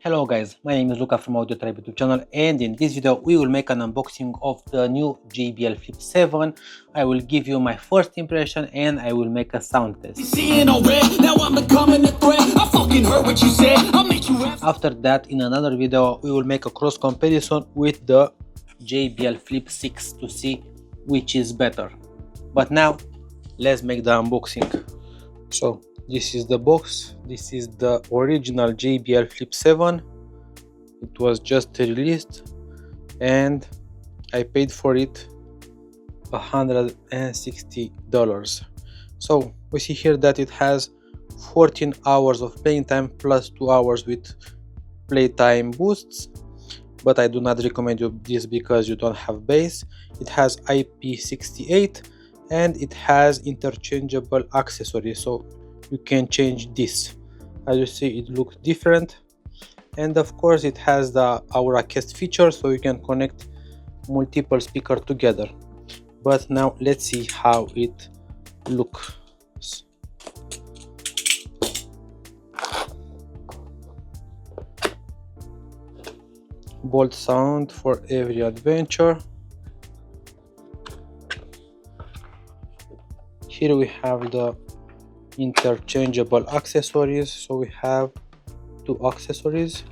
Hello guys, my name is Luca from AudioTribe YouTube channel, and in this video we will make an unboxing of the new JBL Flip 7. I will give you my first impression and I will make a sound test. After that, in another video we will make a cross comparison with the JBL Flip 6 to see which is better. But now let's make the unboxing. So this is the box. This is the original JBL Flip 7. It was just released and I paid for it $160. So we see here that it has 14 hours of playing time plus 2 hours with playtime boosts, but I do not recommend you this because you don't have bass. It has IP68 and it has interchangeable accessories, so you can change this. As you see, it looks different, and of course it has the AudioTribe feature, so you can connect multiple speakers together. But now let's see how it looks. Bold sound for every adventure. Here we have the interchangeable accessories, so we have 2 accessories.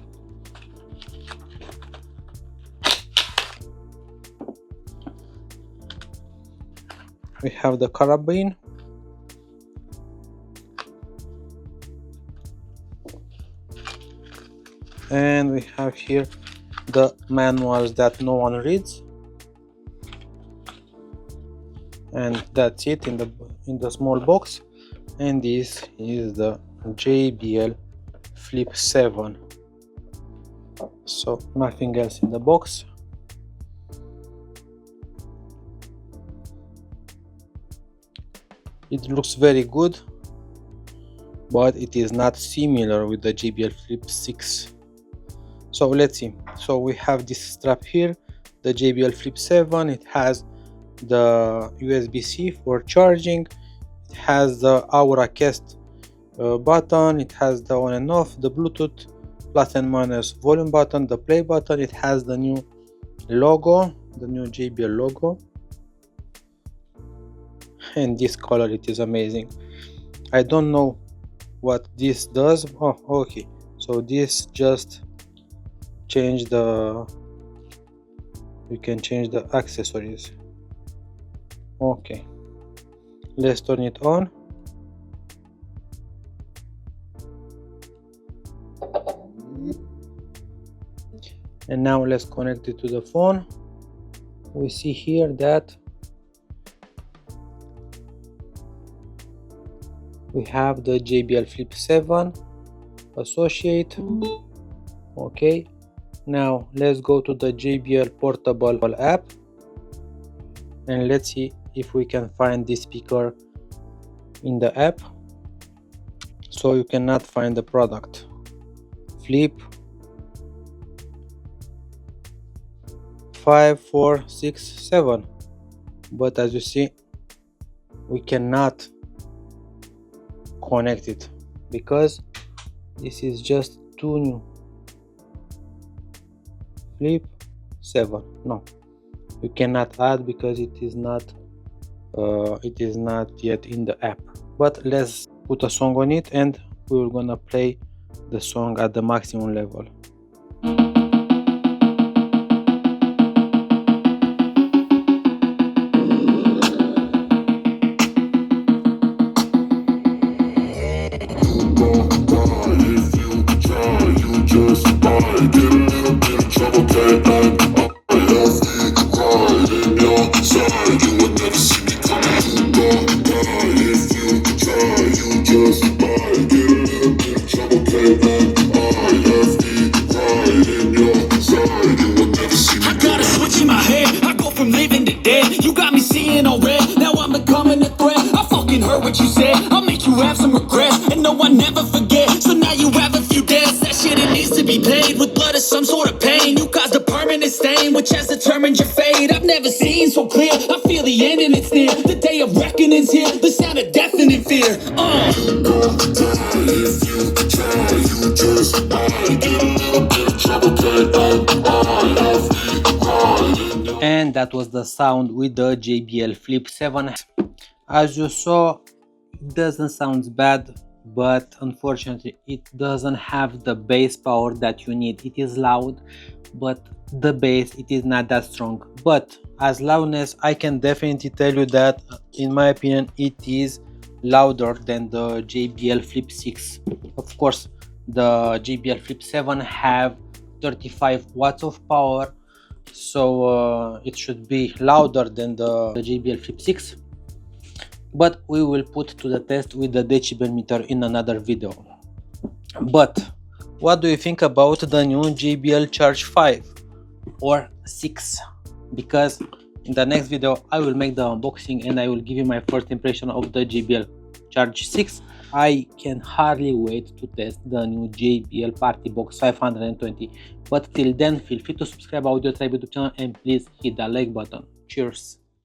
We have the carabine, and we have here the manuals that no one reads, and that's it in the small box. And this is the JBL Flip 7, so nothing else in the box. It looks very good, but it is not similar with the JBL Flip 6. So let's see. So we have this strap here, the JBL Flip 7. It has the USB-C for charging. It has the AudioTribe button. It has the on and off, the Bluetooth, plus and minus volume button, the play button. It has the new logo, the new JBL logo, and this color, it is amazing. I don't know what this does. Oh, okay, so this just change the, you can change the accessories. Okay, let's turn it on. And now let's connect it to the phone. We see here that we have the JBL Flip 7 associate. Okay, now let's go to the JBL portable app and let's see if we can find this speaker in the app. So you cannot find the product Flip 5, 4, 6, 7, but as you see, we cannot connect it because this is just too new. Flip 7, no, you cannot add because it is not yet in the app. But let's put a song on it and we're gonna play the song at the maximum level. You got me seeing all red. Now I'm becoming a threat. I fucking heard what you said. I'll make you have some regrets. And no, I never forget. So now you have a few debts. That shit, it needs to be paid with blood or some sort of pain. You caused a permanent stain, which has determined your fate. I've never seen so clear. I feel the end and it's near. The day of reckoning's here. The sound of deafening fear. You gon' die if you try. You just might get a little that was the sound with the JBL Flip 7. As you saw, it doesn't sound bad, but unfortunately it doesn't have the bass power that you need. It is loud, but the bass, it is not that strong. But as loudness, I can definitely tell you that in my opinion it is louder than the JBL Flip 6. Of course, the JBL Flip 7 have 35 watts of power, so it should be louder than the JBL Flip 6, but we will put to the test with the decibel meter in another video. But what do you think about the new JBL Charge 5 or 6? Because in the next video I will make the unboxing and I will give you my first impression of the JBL Charge 6. I can hardly wait to test the new JBL Party Box 520. But till then, feel free to subscribe to AudioTribe YouTube channel and please hit the like button. Cheers!